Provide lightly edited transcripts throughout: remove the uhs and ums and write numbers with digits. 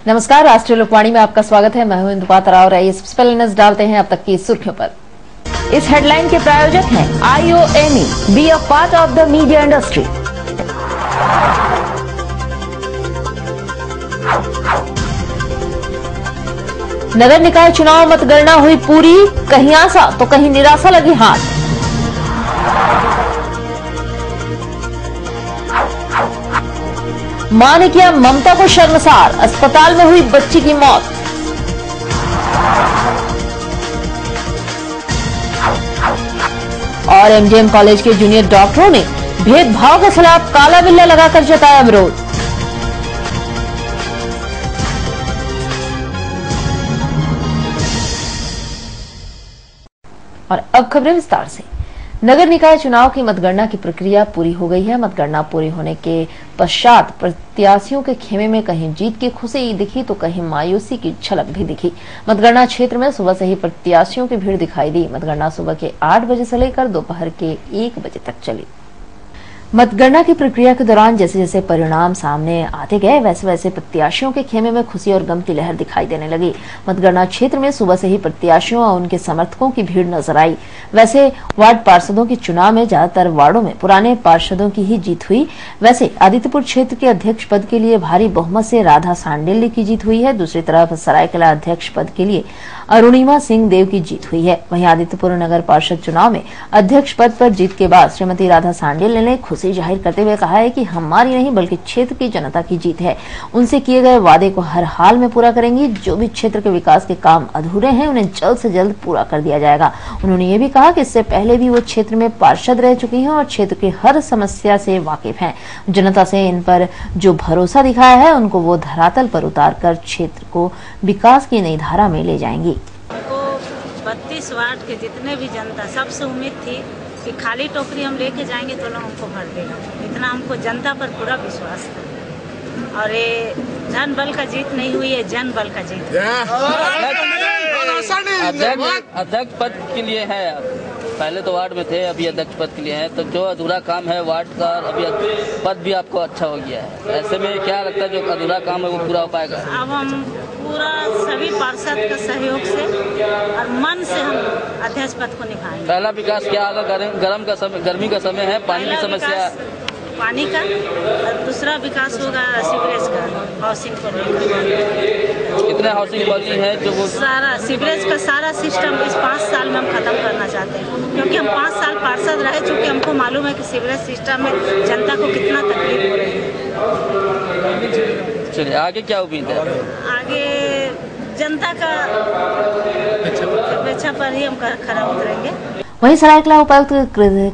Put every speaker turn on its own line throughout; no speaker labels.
नमस्कार, राष्ट्रीय लोकवाणी में आपका स्वागत है। मैं हूं इंदु पात्रा और आइए सबसे पहले नजर डालते हैं अब तक की सुर्खियों पर। इस हेडलाइन के प्रायोजक हैं IOME, be a part of the media industry. नगर निकाय चुनाव मतगणना हुई पूरी, कहीं आशा तो कहीं निराशा लगी हाथ। मां ने किया ममता को शर्मसार, अस्पताल में हुई बच्ची की मौत। और MGM कॉलेज के जूनियर डॉक्टरों ने भेदभाव के खिलाफ काला बिल्ला लगाकर जताया विरोध। और अब खबरें विस्तार से। नगर निकाय चुनाव की मतगणना की प्रक्रिया पूरी हो गई है। मतगणना पूरी होने के पश्चात प्रत्याशियों के खेमे में कहीं जीत की खुशी दिखी तो कहीं मायूसी की झलक भी दिखी। मतगणना क्षेत्र में सुबह से ही प्रत्याशियों की भीड़ दिखाई दी। मतगणना सुबह के 8 बजे से लेकर दोपहर के 1 बजे तक चली। मतगणना की प्रक्रिया के दौरान जैसे जैसे परिणाम सामने आते गए वैसे वैसे प्रत्याशियों के खेमे में खुशी और गम की लहर दिखाई देने लगी। मतगणना क्षेत्र में सुबह से ही प्रत्याशियों और उनके समर्थकों की भीड़ नजर आई। वैसे वार्ड पार्षदों के चुनाव में ज्यादातर वार्डों में पुराने पार्षदों की ही जीत हुई। वैसे आदित्यपुर क्षेत्र के अध्यक्ष पद के लिए भारी बहुमत से राधा सांडिल्य की जीत हुई है। दूसरी तरफ सरायकला अध्यक्ष पद के लिए अरुणिमा सिंह देव की जीत हुई है। वहीं आदित्यपुर नगर पार्षद चुनाव में अध्यक्ष पद पर जीत के बाद श्रीमती राधा सांडिल्य ने खुशी जाहिर करते हुए कहा है कि हमारी नहीं बल्कि क्षेत्र की जनता की जीत है। उनसे किए गए वादे को हर हाल में पूरा करेंगी। जो भी क्षेत्र के विकास के काम अधूरे हैं उन्हें जल्द से जल्द पूरा कर दिया जाएगा। उन्होंने ये भी कहा कि इससे पहले भी वो क्षेत्र में पार्षद रह चुकी हैं और क्षेत्र की हर समस्या से वाकिफ हैं। जनता से इन पर जो भरोसा दिखाया है उनको वो धरातल पर उतार कर क्षेत्र को विकास की नई धारा में ले जाएंगी।
32 वार्ड के जितने भी जनता सबसे उम्मीद थी कि खाली टोकरी हम लेके जाएंगे तो लोग हमको भर देगा। इतना हमको जनता पर पूरा विश्वास था और ये धन बल का जीत नहीं हुई है, जन बल का जीत।
अध्यक्ष पद के लिए है, पहले तो वार्ड में थे, अभी अध्यक्ष पद के लिए हैं। तो जो अधूरा काम है वार्ड का, अभी पद भी आपको अच्छा हो गया है। ऐसे में क्या लगता है जो अधूरा काम है वो पूरा हो पाएगा?
अब हम पूरा सभी पार्षद के सहयोग से और मन से हम अध्यक्ष पद को निभाएंगे।
पहला विकास क्या होगा? गर्मी का समय है, पानी की समस्या,
पानी का। और दूसरा विकास होगा सीवरेज का, हाउसिंग को लेकर।
कितने हाउसिंग बनी है जो वो
सारा सीवरेज का सारा सिस्टम इस 5 साल में हम खत्म करना चाहते हैं, क्योंकि हम 5 साल पार्षद रहे चूँकि हमको मालूम है कि सीवरेज सिस्टम में जनता को कितना तकलीफ हो रही है।
चलिए आगे क्या उम्मीद है?
आगे जनता का अपेक्षा पर ही हम खरा उतरेंगे।
वहीं सरायकला उपायुक्त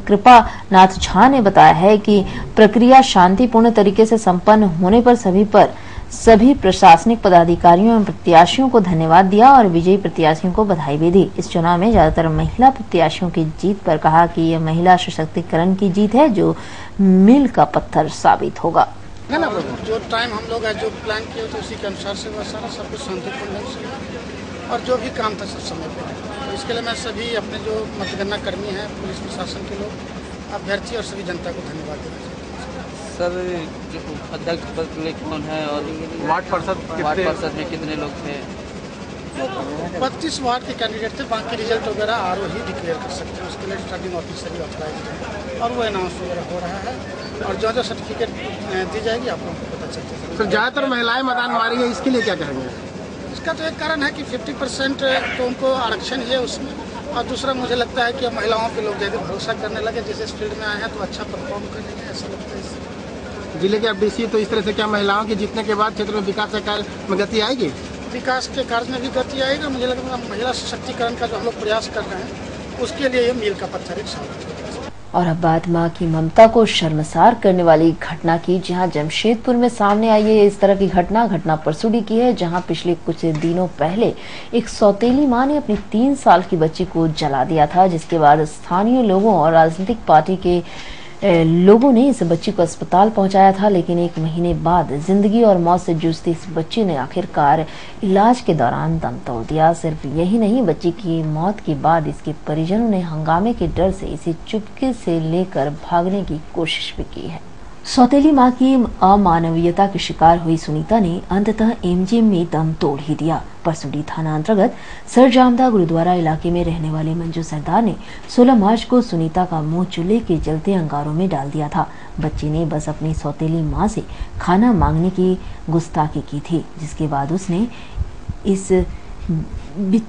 कृपा नाथ झा ने बताया है कि प्रक्रिया शांतिपूर्ण तरीके से संपन्न होने पर सभी प्रशासनिक पदाधिकारियों एवं प्रत्याशियों को धन्यवाद दिया और विजयी प्रत्याशियों को बधाई भी दी। इस चुनाव में ज्यादातर महिला प्रत्याशियों की जीत पर कहा कि यह महिला सशक्तिकरण की जीत है जो मील का पत्थर साबित होगा।
जो टाइम हम लोग जो प्लान किए थे उसी के अनुसार से वह सारा सब कुछ शांतिपूर्ण ढंग से और जो भी काम था सब समय पे। तो इसके लिए मैं सभी अपने जो मतगणना कर्मी हैं, पुलिस प्रशासन के लोग, अभ्यर्थी और सभी जनता को धन्यवाद देना चाहता हूँ।
सर जो अध्यक्ष पद के लिए कौन है और वार्ड पार्षद में कितने लोग थे?
32 वार्ड के कैंडिडेट थे, बाकी रिजल्ट वगैरह आरओ ही डिक्लेयर कर सकते हैं। उसके लिए रिटर्निंग ऑफिसर ही ऑथराइज्ड है और वो अनाउंस वगैरह हो रहा है और जो सर्टिफिकेट दी जाएगी आप लोगों को पता चलता है।
सर ज्यादातर महिलाएं मैदान मारी है, इसके लिए क्या कहेंगे?
इसका तो एक कारण है कि 50% तो उनको आरक्षण ही है उसमें, और दूसरा मुझे लगता है कि अब महिलाओं पे लोग ज़्यादा भरोसा करने लगे। जैसे इस फील्ड में आए हैं तो अच्छा परफॉर्म करेंगे ऐसा लगता है।
जिले के FDC तो इस तरह से क्या महिलाओं के जीतने के बाद क्षेत्र में विकास कार्य में गति आएगी?
विकास के कार्य में भी गति आएगा। मुझे लगता है महिला सशक्तिकरण का जो हम लोग प्रयास कर रहे हैं उसके लिए ये मील का पत्थर एक साबित होगा।
और अब बात मां की ममता को शर्मसार करने वाली घटना की, जहां जमशेदपुर में सामने आई है इस तरह की घटना परसुडी की है, जहां पिछले कुछ दिनों पहले एक सौतेली मां ने अपनी 3 साल की बच्ची को जला दिया था, जिसके बाद स्थानीय लोगों और राजनीतिक पार्टी के लोगों ने इस बच्ची को अस्पताल पहुंचाया था। लेकिन 1 महीने बाद जिंदगी और मौत से जूझती इस बच्ची ने आखिरकार इलाज के दौरान दम तोड़ दिया। सिर्फ यही नहीं, बच्ची की मौत के बाद इसके परिजनों ने हंगामे के डर से इसे चुपके से लेकर भागने की कोशिश भी की है। सौतेली मां की अमानवीयता के शिकार हुई सुनीता ने अंततः एमजीएम में दम तोड़ ही दिया। परसुडी थाना अंतर्गत सरजामदा गुरुद्वारा इलाके में रहने वाले मंजू सरदार ने 16 मार्च को सुनीता का मुंह चूल्हे के जलते अंगारों में डाल दिया था। बच्ची ने बस अपनी सौतेली मां से खाना मांगने की गुस्ताखी की थी, जिसके बाद उसने इस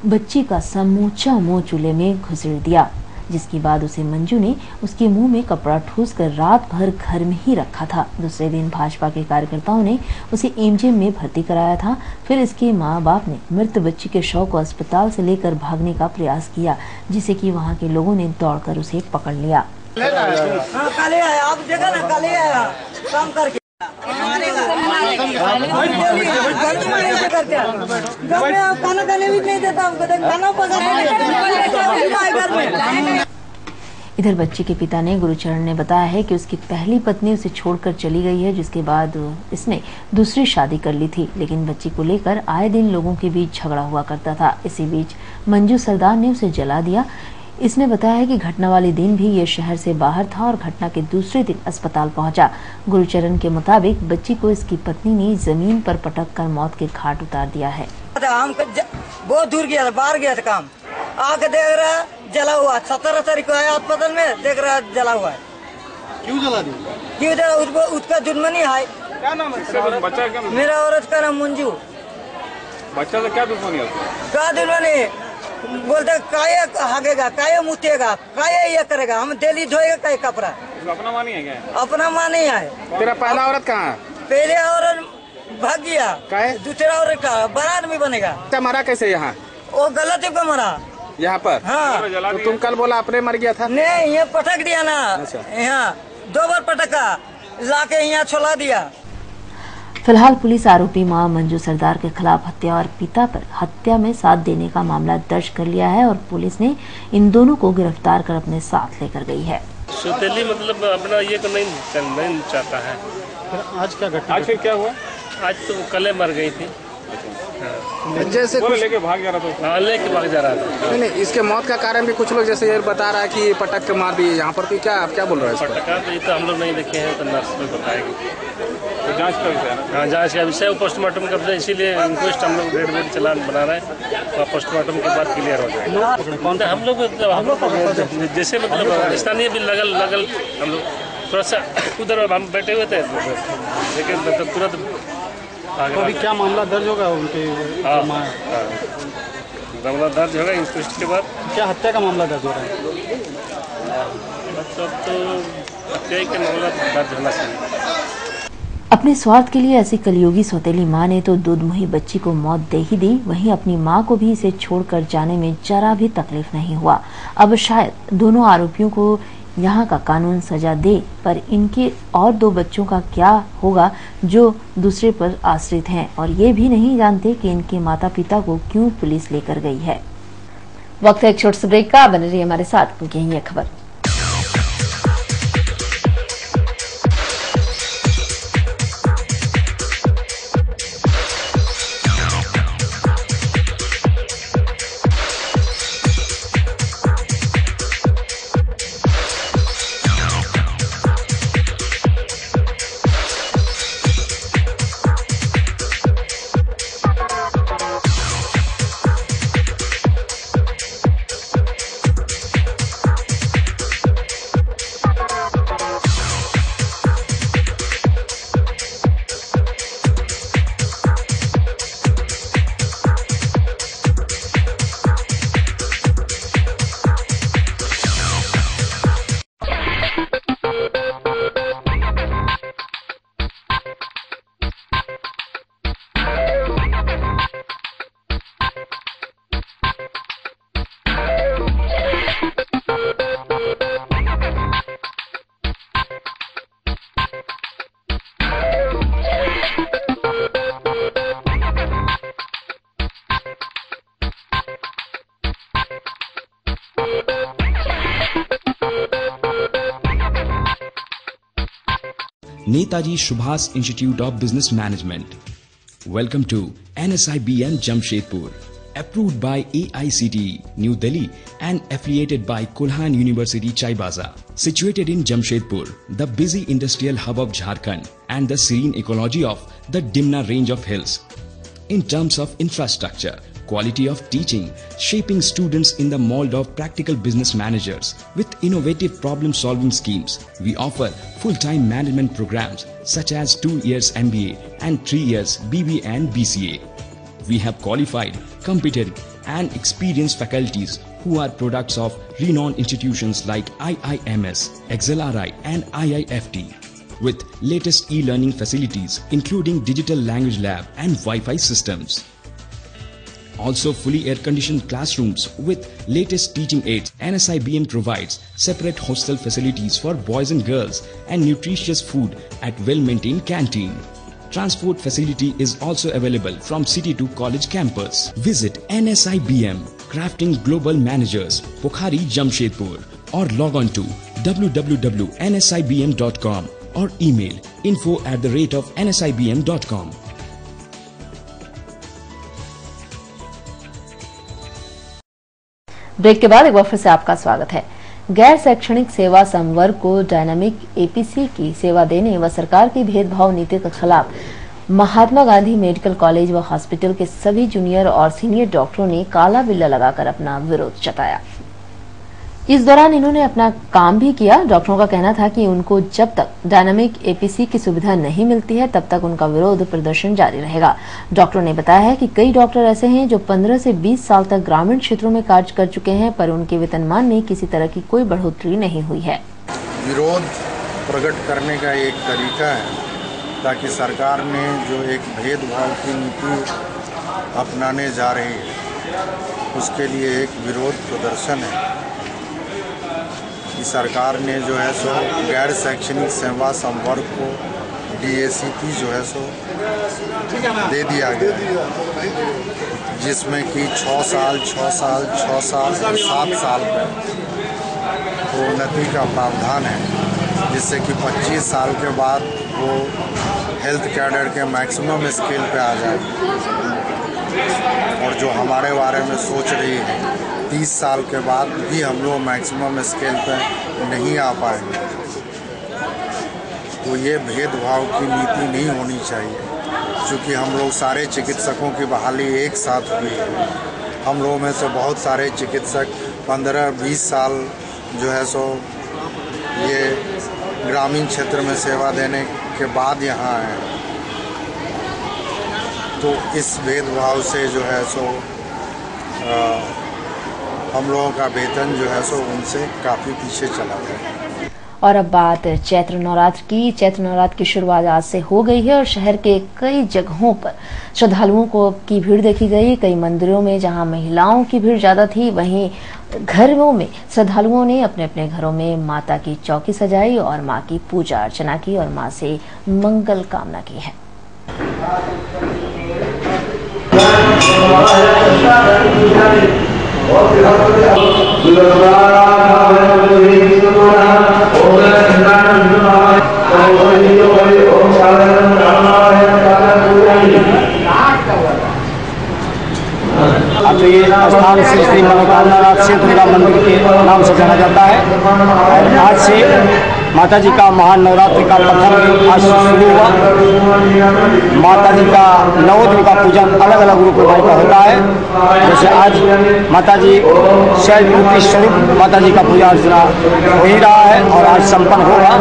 बच्ची का समूचा मुंह चूल्हे में घुसेड़ दिया, जिसके बाद उसे मंजू ने उसके मुंह में कपड़ा ठूसकर रात भर घर में ही रखा था। दूसरे दिन भाजपा के कार्यकर्ताओं ने उसे एमजीएम में भर्ती कराया था। फिर इसके माँ बाप ने मृत बच्ची के शव को अस्पताल से लेकर भागने का प्रयास किया, जिसे कि वहां के लोगों ने दौड़कर उसे पकड़ लिया।
काले आया, आप देखा ना, काले आया काम करके खाना खाने भी नहीं देता हमको, खाना पका।
इधर बच्ची के पिता ने गुरुचरण ने बताया है कि उसकी पहली पत्नी उसे छोड़कर चली गई है, जिसके बाद इसने दूसरी शादी कर ली थी, लेकिन बच्ची को लेकर आए दिन लोगों के बीच झगड़ा हुआ करता था। इसी बीच मंजू सरदार ने उसे जला दिया। इसने बताया है कि घटना वाले दिन भी ये शहर से बाहर था और घटना के दूसरे दिन अस्पताल पहुंचा। गुरुचरण के मुताबिक बच्ची को इसकी पत्नी ने जमीन पर पटक कर मौत के घाट उतार दिया है।
हम बहुत दूर गया था, बाहर गया था काम, आके देख रहा जला हुआ। 17 तारीख को आया अस्पताल में, देख रहा जला हुआ है।
क्यों जला दिया?
क्यों जला? उसका दुश्मनी है।
क्या नाम है बच्चा? क्या
मेरा औरत का नाम मंजू।
बच्चा से क्या दुश्मनी है?
क्या दुश्मनी? बोलते काये हागेगा, काये मुतेगा, काये ये करेगा, हम डेली धोएगा काये कपड़ा।
अपना माँ नहीं है क्या?
अपना माँ नहीं है।
तेरा पहला औरत कहाँ है?
पहले औरत भाग गया, दूसरा औरत का बड़ा आदमी बनेगा।
मरा कैसे यहाँ?
वो गलती पे मरा
यहाँ पर।
हाँ,
तो तुम कल बोला अपने मर गया था।
नहीं, ये पटक दिया ना, यहाँ 2 बार पटका, लाके यहाँ छोड़ा दिया।
फिलहाल पुलिस आरोपी मां मंजू सरदार के खिलाफ हत्या और पिता पर हत्या में साथ देने का मामला दर्ज कर लिया है और पुलिस ने इन दोनों को गिरफ्तार कर अपने साथ लेकर गई है।
सौतेली मतलब अपना ये तो नहीं चाहता है।
आज क्या घटना? आज फिर क्या हुआ?
आज तो कल मर गई थी।
जैसे कुछ लेके भाग जा रहा था।
लेके भाग जा रहा था।
नहीं, इसके मौत का कारण भी कुछ लोग जैसे ये बता रहा है कि पटक के मार दिए। यहाँ पर तो क्या आप क्या बोल रहे हैं?
पटका तो ये तो हम लोग नहीं देखे हैं, तो नर्स में बताएगी।
तो जांच का विषय है।
हाँ, जांच का विषय पोस्टमार्टम का विषय, इसीलिए इंक्वेस्ट हम लोग रेड चलान बना रहे हैं और पोस्टमार्टम के बाद क्लियर हो जाएगा। हम लोग जैसे मतलब स्थानीय भी लगल हम लोग थोड़ा सा उधर हम बैठे हुए थे, लेकिन मतलब तुरंत
तो अभी क्या मामला दर्ज होगा उनके?
मामला दर्ज होगा इंक्वेस्ट के बाद।
क्या हत्या का मामला दर्ज हो रहा है?
मतलब तो हत्या का मामला दर्ज होना चाहिए।
अपने स्वार्थ के लिए ऐसी कलयुगी सौतेली मां ने तो दूधमुही बच्ची को मौत दे ही दी, वहीं अपनी मां को भी इसे छोड़कर जाने में जरा भी तकलीफ नहीं हुआ। अब शायद दोनों आरोपियों को यहाँ का कानून सजा दे, पर इनके और 2 बच्चों का क्या होगा जो दूसरे पर आश्रित हैं और ये भी नहीं जानते कि इनके माता पिता को क्यों पुलिस लेकर गई है। वक्त है एक छोटे से ब्रेक का, बने रहिए हमारे साथ क्योंकि यही है खबर।
Netaji Subhas Institute of Business Management. Welcome to NSIBM Jamshedpur. approved by AICTE, New Delhi, and affiliated by Kulhan University, Chaibaza. Situated in Jamshedpur, the busy industrial hub of Jharkhand and the serene ecology of the Dimna range of hills. In terms of infrastructure, quality of teaching, shaping students in the mold of practical business managers with innovative problem-solving schemes, we offer full-time management programs such as 2 years MBA and 3 years BBA and BCA. We have qualified, competent and experienced faculties who are products of renowned institutions like IIMS, XLRI and IIFT. With latest e-learning facilities including digital language lab and Wi-Fi systems. Also fully air-conditioned classrooms with latest teaching aids. NSIBM provides separate hostel facilities for boys and girls and nutritious food at well-maintained canteen. Transport facility is also available from city to college campus. Visit NSIBM, Crafting Global Managers, Pokhari, Jamshedpur, or log on to www.nsibm.com or email info@nsibm.com.
Break के बाद एक बार फिर से आपका स्वागत है। गैर शैक्षणिक सेवा संवर्ग को डायनामिक एपीसी की सेवा देने व सरकार की भेदभाव नीति के खिलाफ महात्मा गांधी मेडिकल कॉलेज व हॉस्पिटल के सभी जूनियर और सीनियर डॉक्टरों ने काला बिल्ला लगाकर अपना विरोध जताया। इस दौरान इन्होंने अपना काम भी किया। डॉक्टरों का कहना था कि उनको जब तक डायनामिक एपीसी की सुविधा नहीं मिलती है तब तक उनका विरोध प्रदर्शन जारी रहेगा। डॉक्टरों ने बताया है कि कई डॉक्टर ऐसे हैं जो 15 से 20 साल तक ग्रामीण क्षेत्रों में कार्य कर चुके हैं, पर उनके वेतनमान में किसी तरह की कोई बढ़ोतरी नहीं हुई है।
विरोध प्रकट करने का एक तरीका है ताकि सरकार ने जो एक भेदभाव की नीति अपनाने जा रही है उसके लिए एक विरोध प्रदर्शन है कि सरकार ने जो है सो गैर शैक्षणिक सेवा संवर्ग को DACP जो है सो दे दिया गया, जिसमें कि 6 साल, 6 साल, 6 साल, 7 साल पर प्रोन्नति का प्रावधान है, जिससे कि 25 साल के बाद वो हेल्थ कैडर के मैक्सिमम स्केल पे आ जाएगी और जो हमारे बारे में सोच रही है 30 साल के बाद भी हम लोग मैक्सिमम स्केल पे नहीं आ पाएंगे। तो ये भेदभाव की नीति नहीं होनी चाहिए, क्योंकि हम लोग सारे चिकित्सकों की बहाली एक साथ हुई है। हम लोगों में से बहुत सारे चिकित्सक 15-20 साल जो है सो ये ग्रामीण क्षेत्र में सेवा देने के बाद यहाँ आए, तो इस भेदभाव से जो है सो हम लोगों का वेतन जो है सो उनसे काफ़ी पीछे चला गया।
और अब बात चैत्र नवरात्र की। चैत्र नवरात्र की शुरुआत आज से हो गई है और शहर के कई जगहों पर श्रद्धालुओं को की भीड़ देखी गई। कई मंदिरों में जहां महिलाओं की भीड़ ज्यादा थी, वहीं घरों में श्रद्धालुओं ने अपने अपने घरों में माता की चौकी सजाई और मां की पूजा अर्चना की और मां से मंगल कामना की है।
अब ये स्थान श्री मनोकामना नाथ सिद्ध दुर्गा मंदिर के नाम से जाना जाता है और आज से माता जी का महान नवरात्रि का प्रथम दिन आज शुरू हुआ। माता जी का 9 दिन का पूजन अलग अलग रूप में का होता है। जैसे आज माता जी शैलपुत्री स्वरूप माता जी का पूजा अर्चना हो ही रहा है और आज संपन्न होगा।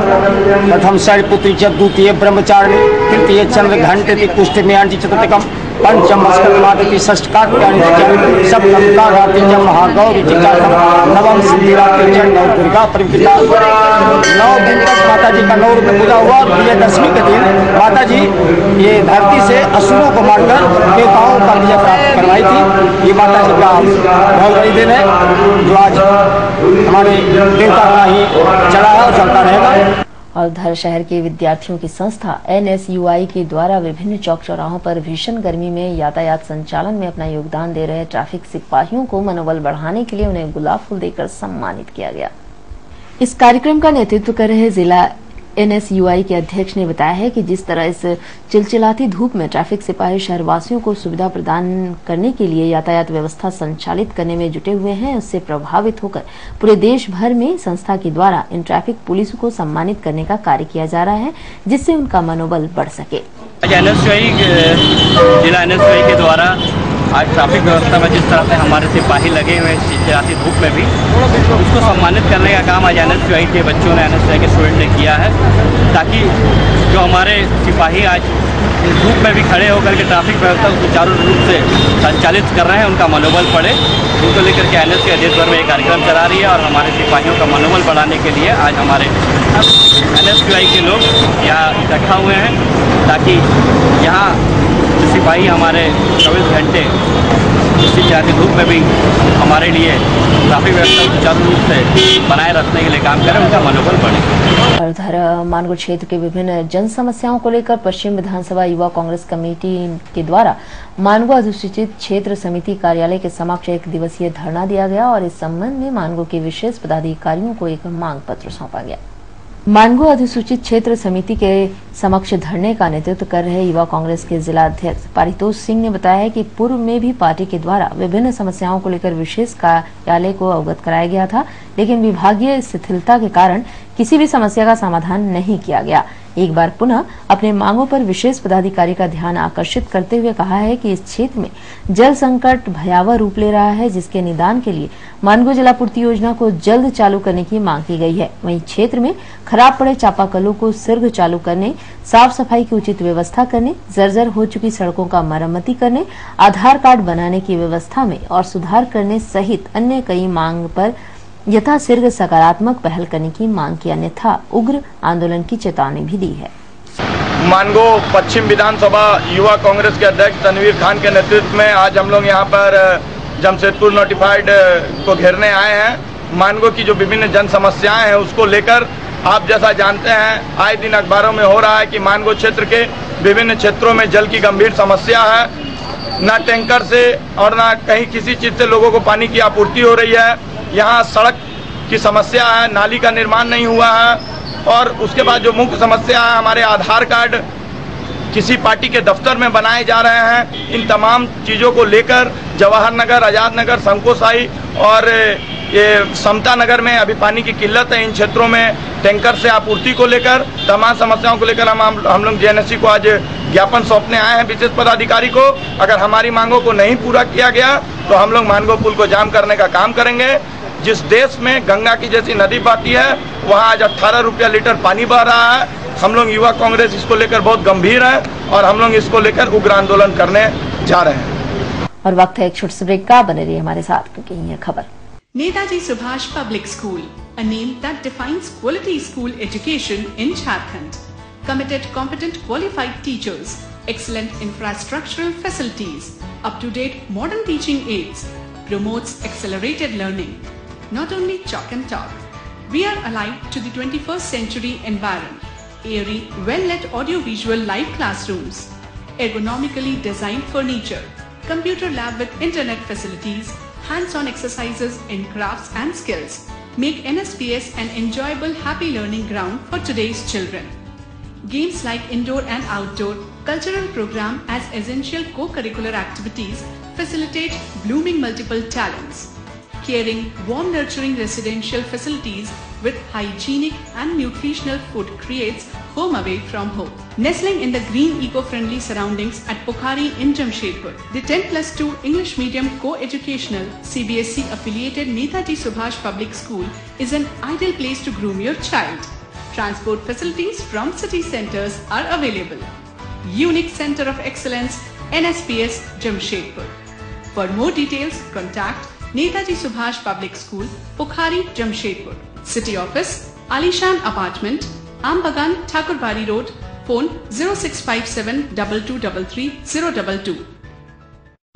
प्रथम शैलपुत्री च, द्वितीय ब्रह्मचारिणी, तृतीय चंद्र घंटे पुष्टि चतुर्थकम, पंचम अस्कमादिति षष्ठकात्यानि सप्तम काराति च महागौरी च नवम सिद्धिरात्रि च नव दुर्गा परिवृता। 9 दिन तक माता जी का 9 रूप में पूजा हुआ और विजयदशमी के दिन माता जी ये धरती से असुरों को मारकर देवताओं का विजय प्राप्त करवाई थी। ये माता जी का बहुत बड़ी दिन है जो आज हमारे देवता का ही चला है और चलता रहेगा।
और उधर शहर के विद्यार्थियों की संस्था NSUI के द्वारा विभिन्न चौक चौराहों पर भीषण गर्मी में यातायात संचालन में अपना योगदान दे रहे ट्रैफिक सिपाहियों को मनोबल बढ़ाने के लिए उन्हें गुलाब फूल देकर सम्मानित किया गया। इस कार्यक्रम का नेतृत्व कर रहे जिला NSUI के अध्यक्ष ने बताया है कि जिस तरह इस चिलचिलाती धूप में ट्रैफिक सिपाही शहरवासियों को सुविधा प्रदान करने के लिए यातायात व्यवस्था संचालित करने में जुटे हुए हैं, उससे प्रभावित होकर पूरे देश भर में संस्था के द्वारा इन ट्रैफिक पुलिस को सम्मानित करने का कार्य किया जा रहा है, जिससे उनका मनोबल बढ़ सके।
जिला NSUI के द्वारा आज ट्रैफिक व्यवस्था में जिस तरह से हमारे सिपाही लगे हुए हैं चिलचिलाती धूप में भी, उसको सम्मानित करने का काम आज NSUI के बच्चों ने, NSUI के स्टूडेंट ने किया है, ताकि जो हमारे सिपाही आज इस धूप में भी खड़े होकर के ट्रैफिक व्यवस्था को सुचारू रूप से संचालित कर रहे हैं, उनका मनोबल बढ़े। उनको लेकर के NSUI देश भर में एक कार्यक्रम चला रही है और हमारे सिपाहियों का मनोबल बढ़ाने के लिए आज हमारे NSUI के लोग यहाँ इकट्ठा हुए हैं, ताकि यहाँ सिपाही हमारे 24 घंटे इसी चाहती धूप में भी हमारे लिए ट्रैफिक व्यवस्था सुचारू रूप से बनाए रखने के लिए काम करें, उनका मनोबल बढ़े।
और उधर मानगुड़ क्षेत्र के विभिन्न जन समस्याओं को लेकर पश्चिम विधानसभा युवा कांग्रेस कमेटी के द्वारा मानगुड़ अधिसूचित क्षेत्र समिति कार्यालय के समक्ष एक दिवसीय धरना दिया गया और इस संबंध में मानगुड़ के विशेष पदाधिकारियों को एक मांग पत्र सौंपा गया। मानगुड़ अधिसूचित क्षेत्र समिति के समक्ष धरने का नेतृत्व कर रहे युवा कांग्रेस के जिला अध्यक्ष पारितोष सिंह ने बताया है कि पूर्व में भी पार्टी के द्वारा विभिन्न समस्याओं को लेकर विशेष कार्यालय को अवगत कराया गया था, लेकिन विभागीय शिथिलता के कारण किसी भी समस्या का समाधान नहीं किया गया। एक बार पुनः अपने मांगों पर विशेष पदाधिकारी का ध्यान आकर्षित करते हुए कहा है कि इस क्षेत्र में जल संकट भयावह रूप ले रहा है, जिसके निदान के लिए मानगुड़ जलापूर्ति योजना को जल्द चालू करने की मांग की गई है। वहीं क्षेत्र में खराब पड़े चापाकलों को शीघ्र चालू करने, साफ सफाई की उचित व्यवस्था करने, जर्जर हो चुकी सड़कों का मरम्मती करने, आधार कार्ड बनाने की व्यवस्था में और सुधार करने सहित अन्य कई मांग पर यथाशीघ्र सकारात्मक पहल करने की मांग की, अन्यथा उग्र आंदोलन की चेतावनी भी दी है।
मानगुड़ पश्चिम विधानसभा युवा कांग्रेस के अध्यक्ष तनवीर खान के नेतृत्व में आज हम लोग यहाँ पर जमशेदपुर नोटिफाइड को घेरने आए हैं। मानगुड़ की जो विभिन्न जन समस्याएं हैं उसको लेकर, आप जैसा जानते हैं आए दिन अखबारों में हो रहा है कि मानगुड़ क्षेत्र के विभिन्न क्षेत्रों में जल की गंभीर समस्या है। न टैंकर से और न कहीं किसी चीज से लोगों को पानी की आपूर्ति हो रही है। यहाँ सड़क की समस्या है, नाली का निर्माण नहीं हुआ है और उसके बाद जो मुख्य समस्या है, हमारे आधार कार्ड किसी पार्टी के दफ्तर में बनाए जा रहे हैं। इन तमाम चीज़ों को लेकर जवाहर नगर, आजाद नगर, संकोसाई और ये समता नगर में अभी पानी की किल्लत है। इन क्षेत्रों में टैंकर से आपूर्ति को लेकर तमाम समस्याओं को लेकर हम लोग JNSC को आज ज्ञापन सौंपने आए हैं विशेष पदाधिकारी को। अगर हमारी मांगों को नहीं पूरा किया गया तो हम लोग मानगुड़ पुल को जाम करने का काम करेंगे। जिस देश में गंगा की जैसी नदी बहती है वहाँ आज 18 रुपया लीटर पानी बह रहा है। हम लोग युवा कांग्रेस इसको लेकर बहुत गंभीर है और हम लोग इसको लेकर उग्र आंदोलन करने जा रहे हैं।
और वक्त है एक छोटे से ब्रेक का, बने रहिए हमारे साथ क्योंकि ये खबर।
Netaji Subhash Public School, a name that defines quality school education in Jharkhand. Committed, competent, qualified teachers, excellent infrastructural facilities, up-to-date modern teaching aids, promotes accelerated learning. Not only chalk and talk, we are alive to the 21st century environment. Airy, well-lit audio-visual live classrooms, ergonomically designed furniture, computer lab with internet facilities, hands-on exercises in crafts and skills make NSPS an enjoyable, happy learning ground for today's children. Games like indoor and outdoor, cultural program as essential co-curricular activities facilitate blooming multiple talents. Caring, warm, nurturing residential facilities with hygienic and nutritional food creates home away from home. Nestling in the green eco-friendly surroundings at Pokhari in Jamshedpur, the 10+2 English medium co-educational CBSE affiliated Netaji Subhash Public School is an ideal place to groom your child. Transport facilities from city centers are available. Unique Center of Excellence, NSPS Jamshedpur. For more details, contact Netaji Subhash Public School, Pokhari, Jamshedpur. City Office, Alishan Apartment, Ambagan, Thakurbari Road. Phone 0657 2233 022.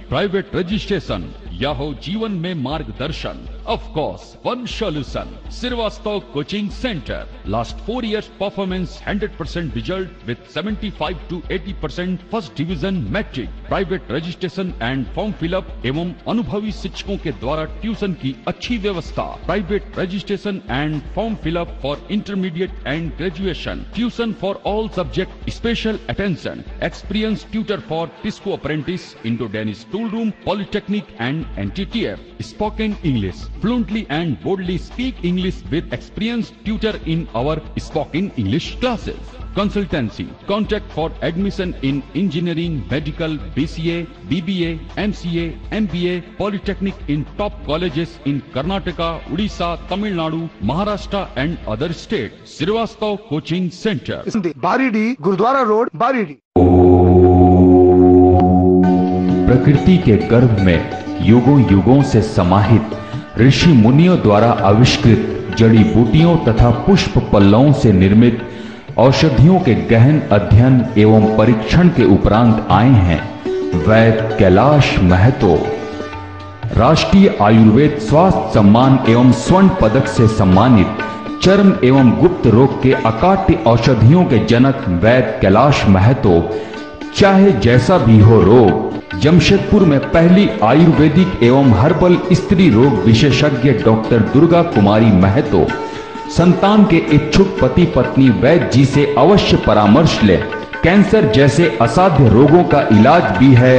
Private registration या हो जीवन में मार्गदर्शन, Of course, one solution. Srivastava Coaching Center. Last 4 years performance 100% result with 75 to 80% first division metric. Private registration and form fill up एवं अनुभवी शिक्षकों के द्वारा ट्यूशन की अच्छी व्यवस्था. Private registration and form fill up for intermediate and graduation. Tuition for all subject. Special attention. Experienced tutor for Tisco apprentice, Indo-Danish tool room, Polytechnic and NTTF. Spoken English. Fluently and boldly speak English with experienced tutor in our spoken English classes. Consultancy. Contact for admission in engineering, medical, BCA, BBA, MCA, MBA, Polytechnic in top colleges in Karnataka, Odisha, Tamil Nadu, Maharashtra and other states. Srivastava Coaching Center.
Baridih, Gurdwara road, Baridih.
प्रकृति के गर्भ में युगों युगों से समाहित ऋषि मुनियों द्वारा आविष्कृत जड़ी बूटियों तथा पुष्प पल्लवों से निर्मित औषधियों के गहन अध्ययन एवं परीक्षण के उपरांत आए हैं वैद्य कैलाश महतो। राष्ट्रीय आयुर्वेद स्वास्थ्य सम्मान एवं स्वर्ण पदक से सम्मानित चर्म एवं गुप्त रोग के अकाट्य औषधियों के जनक वैद्य कैलाश महतो चाहे जैसा भी हो रोग, जमशेदपुर में पहली आयुर्वेदिक एवं हर्बल स्त्री रोग विशेषज्ञ डॉक्टर दुर्गा कुमारी महतो संतान के इच्छुक पति पत्नी वैद्य जी से अवश्य परामर्श ले। कैंसर जैसे असाध्य रोगों का इलाज भी है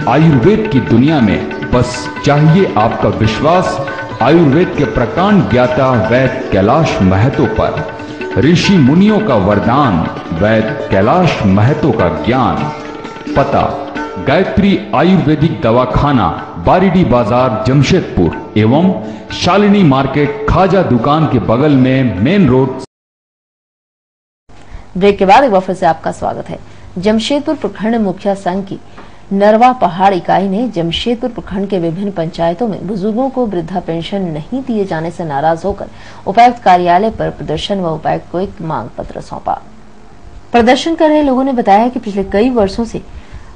आयुर्वेद की दुनिया में, बस चाहिए आपका विश्वास आयुर्वेद के प्रकांड ज्ञाता वैद्य कैलाश महतो पर। ऋषि मुनियों का वरदान, वैद्य कैलाश महतो का ज्ञान। पता गायत्री आयुर्वेदिक दवाखाना, बारीडी बाजार, जमशेदपुर एवं शालिनी मार्केट खाजा दुकान के बगल में मेन रोड।
ब्रेक के बाद एक बार फिर से आपका स्वागत है। जमशेदपुर प्रखंड मुखिया संघ की नरवा पहाड़ इकाई ने जमशेदपुर प्रखंड के विभिन्न पंचायतों में बुजुर्गों को वृद्धा पेंशन नहीं दिए जाने से नाराज होकर उपायुक्त कार्यालय पर प्रदर्शन व उपायुक्त को एक मांग पत्र सौंपा। प्रदर्शन कर रहे लोगों ने बताया कि पिछले कई वर्षों से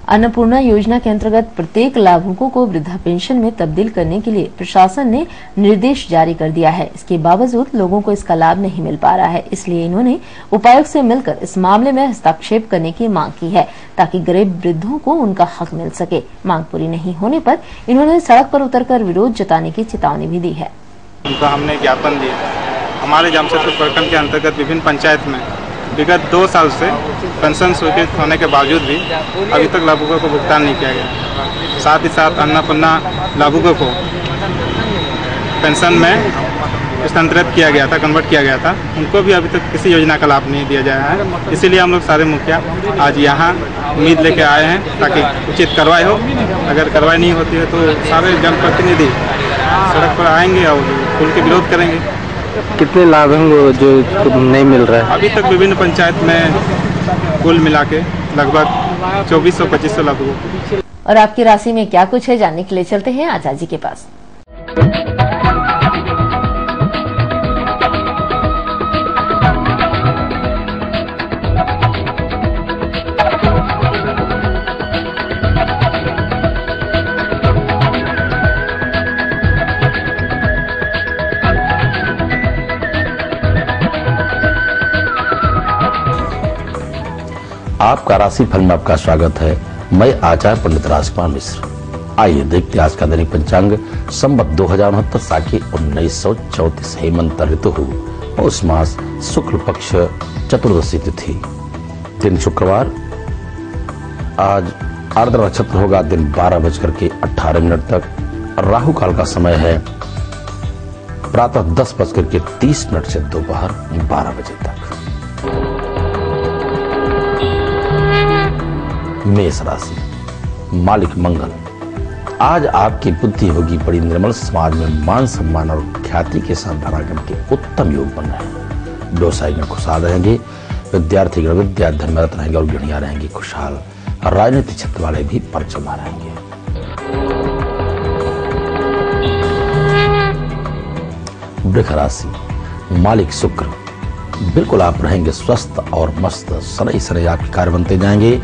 अन्नपूर्णा योजना के अंतर्गत प्रत्येक लाभुकों को वृद्धा पेंशन में तब्दील करने के लिए प्रशासन ने निर्देश जारी कर दिया है। इसके बावजूद लोगों को इसका लाभ नहीं मिल पा रहा है, इसलिए इन्होंने उपायुक्त से मिलकर इस मामले में हस्तक्षेप करने की मांग की है ताकि गरीब वृद्धों को उनका हक मिल सके। मांग पूरी नहीं होने पर इन्होंने सड़क पर उतरकर विरोध जताने की चेतावनी भी दी है।
उनका हमने ज्ञापन दिया। हमारे जमशेदपुर प्रखंड के अंतर्गत विभिन्न पंचायत में विगत 2 साल से पेंशन स्वीकृत होने के बावजूद भी अभी तक लाभुकों को भुगतान नहीं किया गया। साथ ही साथ अन्नपूर्णा लाभुकों को पेंशन में स्थानांतरित किया गया था, कन्वर्ट किया गया था, उनको भी अभी तक किसी योजना का लाभ नहीं दिया जाया है। इसीलिए हम लोग सारे मुखिया आज यहाँ उम्मीद लेके आए हैं ताकि उचित कार्रवाई हो। अगर कार्रवाई नहीं होती है तो सारे जनप्रतिनिधि सड़क पर आएंगे और खुल के विरोध करेंगे।
कितने लाभ हैं वो जो नहीं मिल रहा है?
अभी तक विभिन्न पंचायत में कुल मिला के लगभग 2400-2500 लाभ हुए।
और आपकी राशि में क्या कुछ है जानने के लिए चलते हैं आचार्य जी के पास।
आपका राशिफल में आपका स्वागत है। मैं आचार्य पंडित राजकुमार मिश्र। आइए देखते आज का दैनिक पंचांग संवत 2069 साकी 1934 हेमंत ऋतु पौष मास शुक्ल पक्ष चतुर्दशी तिथि दिन शुक्रवार। आज आर्द्र नक्षत्र होगा दिन 12:18 तक। राहु काल का समय है प्रातः 10:30 से दोपहर 12 बजे तक। मेष राशि, मालिक मंगल। आज आपकी बुद्धि होगी बड़ी निर्मल। समाज में मान सम्मान और ख्याति के साथ धनागम के उत्तम योग बन रहे हैं। व्यवसाय में खुशहाल रहेंगे। विद्यार्थी विद्या अध्ययन में रत रहेंगे और गृहिणियां रहेंगी खुशहाल। राजनीतिक क्षेत्र वाले भी परचमा रहेंगे। वृष राशि, मालिक शुक्र। बिल्कुल आप रहेंगे स्वस्थ और मस्त। शनै शनै आपके कार्य बनते जाएंगे।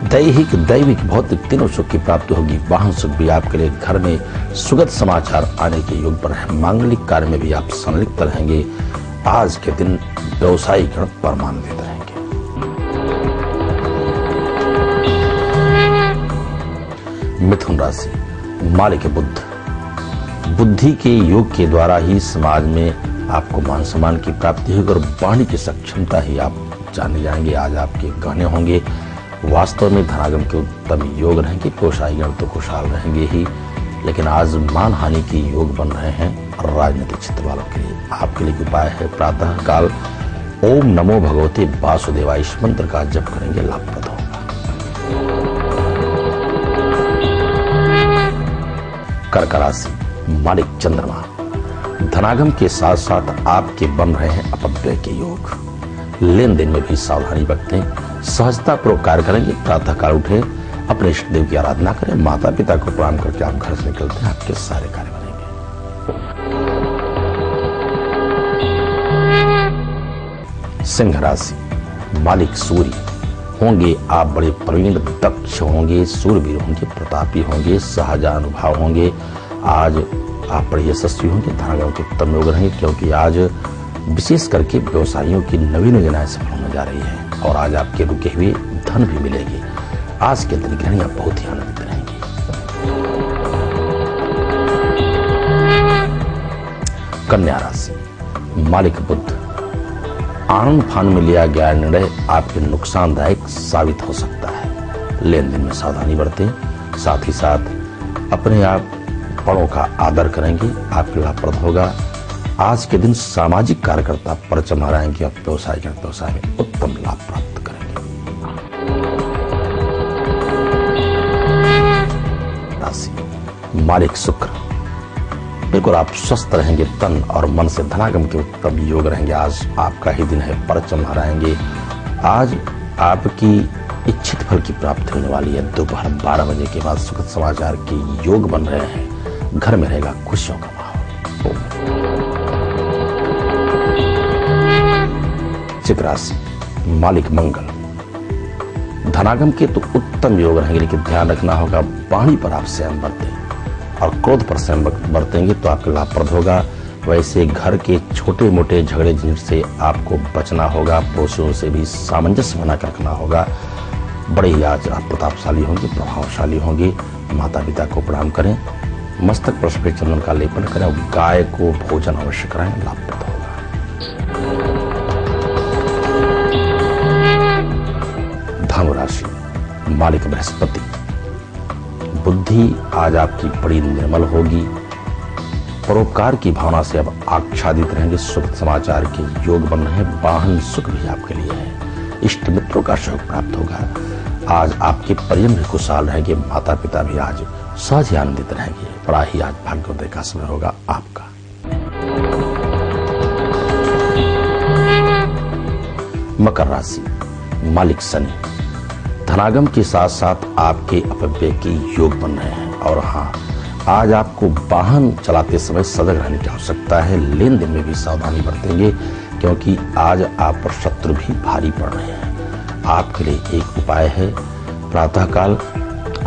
दैहिक दैविक भौतिक तीनों सुख की प्राप्ति होगी। वाहन सुख भी आपके लिए, घर में सुखद समाचार आने के योग पर है। मांगलिक कार्य में भी आप संलिप्त रहेंगे। आज के दिन व्यवसायिक गण परमान्वित रहेंगे। मिथुन राशि, मालिक बुध। बुद्धि के योग के द्वारा ही समाज में आपको मान सम्मान की प्राप्ति होगी और वाणी की सक्षमता ही आप जाने जाएंगे। आज आपके गहने होंगे। वास्तव में धनागम के उत्तम योग रहेंगे। व्यवसायी गण तो खुशहाल रहेंगे ही, लेकिन आज मान हानि के योग बन रहे हैं और राजनीतिक क्षेत्र वालों के लिए। आपके लिए उपाय है प्रातः काल ओम नमो भगवते वासुदेवाय इस मंत्र का जप करेंगे, लाभप्रद होगा। कर्क राशि, मालिक चंद्रमा। धनागम के साथ साथ आपके बन रहे हैं अपव्यय के योग। लेन देन में भी सावधानी बरतें। सहजता पूर्वक कार्य करेंगे। प्रातः काल उठे, अपने इष्ट देव की आराधना करें। माता पिता को प्रणाम करके आप घर से निकलते हैं, आपके सारे कार्य बनेंगे। सिंह राशि, मालिक सूर्य। होंगे आप बड़े प्रवीण दक्ष होंगे, सूरवीर होंगे, प्रतापी होंगे, सहजानुभाव होंगे। आज आप बड़े यशस्वी होंगे। धनागम के उत्तम योग रहेंगे, क्योंकि आज विशेष करके व्यवसायियों की नवीन योजनाएं सफल होने जा रही है और आज आपके रुके हुए धन भी मिलेगी। आज के दिन गृहिणियां बहुत ही आनंदित रहेंगी। कन्या राशि, मालिक बुध। आनंद फान में लिया गया निर्णय आपके नुकसानदायक साबित हो सकता है। लेन देन में सावधानी बरतें। साथ ही साथ अपने आप बड़ों का आदर करेंगे, आपके लाभप्रद होगा। आज के दिन सामाजिक कार्यकर्ता परचम लहराएंगे और व्यवसाय में उत्तम लाभ प्राप्त करेंगे। राशि, मालिक शुक्र। बिल्कुल आप स्वस्थ रहेंगे। तन और मन से धनागम के उत्तम योग रहेंगे। आज आपका ही दिन है, परचम लहराएंगे। आज आपकी इच्छित फल की प्राप्ति होने वाली है। दोपहर 12 बजे के बाद सुखद समाचार के योग बन रहे हैं। घर में रहेगा खुशियों का माहौल। वृश्चिक राशि, मालिक मंगल। धनागम के तो उत्तम योग रहेंगे, लेकिन ध्यान रखना होगा वाणी पर आप संयम बरतें और क्रोध पर संयम बरतेंगे तो आपका लाभप्रद होगा। वैसे घर के छोटे मोटे झगड़े झंझट से आपको बचना होगा। पड़ोसियों से भी सामंजस्य बनाकर रखना होगा। बड़े ही आज आप प्रतापशाली होंगे, प्रभावशाली होंगे। माता पिता को प्रणाम करें। मस्तक पर सफेद चंदन का लेपन करें और गाय को भोजन अवश्य कराएं, लाभप्रद होगा। धनु राशि, मालिक बृहस्पति। बुद्धि आज आपकी बड़ी निर्मल होगी। परोपकार की भावना से अब आच्छादित रहेंगे। शुभ समाचार के योग बन रहे हैं। वाहन सुख भी आपके लिए है। इष्ट मित्रों का सहयोग प्राप्त होगा। आज आपके परिजन भी खुशहाल रहेंगे। माता पिता भी आज सहज ही आनंदित रहेंगे। बड़ा ही आज भाग्योदय का समय होगा आपका। मकर राशि, मालिक शनि। धनागम के साथ साथ आपके अपव्यय के योग बन रहे हैं और हाँ, आज आपको वाहन चलाते समय सजग रहने की आवश्यकता है। लेन देन में भी सावधानी बरतेंगे, क्योंकि आज आप पर शत्रु भी भारी पड़ रहे हैं। आपके लिए एक उपाय है, प्रातःकाल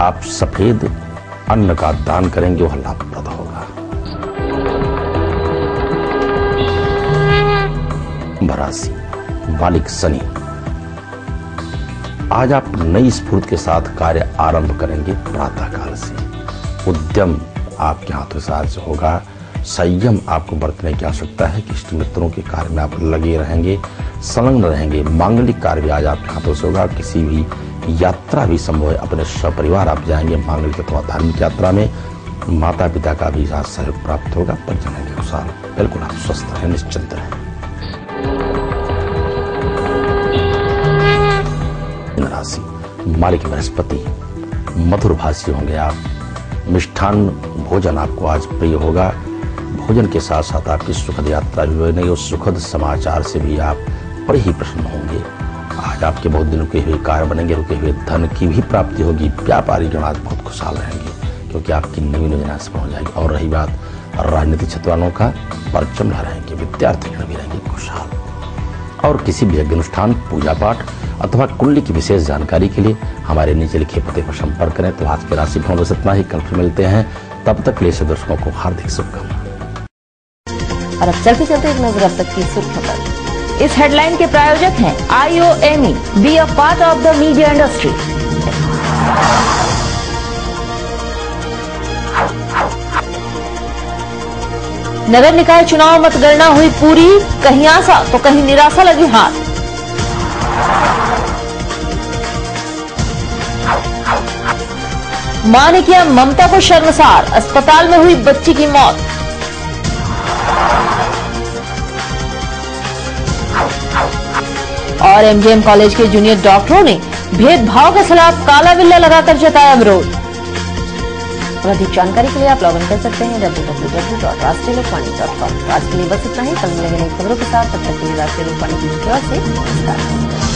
आप सफेद अन्न का दान करेंगे, वह लाभप्रद होगा। कुंभ राशि, मालिक शनि। आज आप नई स्फूर्ति के साथ कार्य आरंभ करेंगे। प्रातःकाल से उद्यम आपके हाथों से आज होगा। संयम आपको बरतने की आवश्यकता है कि इष्ट मित्रों के कार्य में आप लगे रहेंगे, संलग्न रहेंगे। मांगलिक कार्य भी आज आपके हाथों से होगा। किसी भी यात्रा भी संभव है, अपने सपरिवार आप जाएंगे मांगलिक अथवा धार्मिक यात्रा में। माता पिता का भी आज सहयोग प्राप्त होगा। परिजन के अनुसार बिल्कुल आप स्वस्थ रहें, निश्चिंत रहें। राशि, मालिक बृहस्पति। मधुर भाषी होंगे आप। मिष्ठान भोजन आपको आज प्रिय होगा। भोजन के साथ साथ आपकी सुखद यात्रा भी बनेगी और सुखद समाचार से भी आप बड़े ही प्रसन्न होंगे। आज आपके बहुत दिन रुके हुए कार्य बनेंगे। रुके हुए धन की भी प्राप्ति होगी। व्यापारी गण आज बहुत खुशहाल रहेंगे, क्योंकि आपकी नवीन योजना सफल हो जाएगी। और रही बात राजनीतिक क्षेत्र वालों का, परचम लहराएंगे। विद्यार्थी गण भी रहेंगे खुशहाल। और किसी भी यज्ञ अनुष्ठान, पूजा पाठ अथवा कुंडली की विशेष जानकारी के लिए हमारे नीचे लिखे पते पर संपर्क करें। तो आज के राशिफल बस इतना ही, कल फिर मिलते हैं, तब तक के लिए सभी दर्शकों को हार्दिक शुभकामनाएं।
और अब चलते चलते एक नजर अब तक की सुर्खियों पर। इस हेडलाइन के प्रायोजक हैं IOME, be a part of the media industry. नगर निकाय चुनाव मतगणना हुई पूरी, कहीं आशा तो कहीं निराशा लगी हाथ। मां ने किया ममता को शर्मसार, अस्पताल में हुई बच्ची की मौत। और MGM कॉलेज के जूनियर डॉक्टरों ने भेदभाव के खिलाफ काला बिल्ला लगाकर जताया विरोध। अधिक जानकारी के लिए आप लॉग इन कर सकते हैं www.rashtriya lokmanya.com। आज के लिए बस इतना ही, कल मिलेंगे नई खबरों के साथ, तब तक के लिए राष्ट्रीय लोकवाणी की ओर से नमस्कार।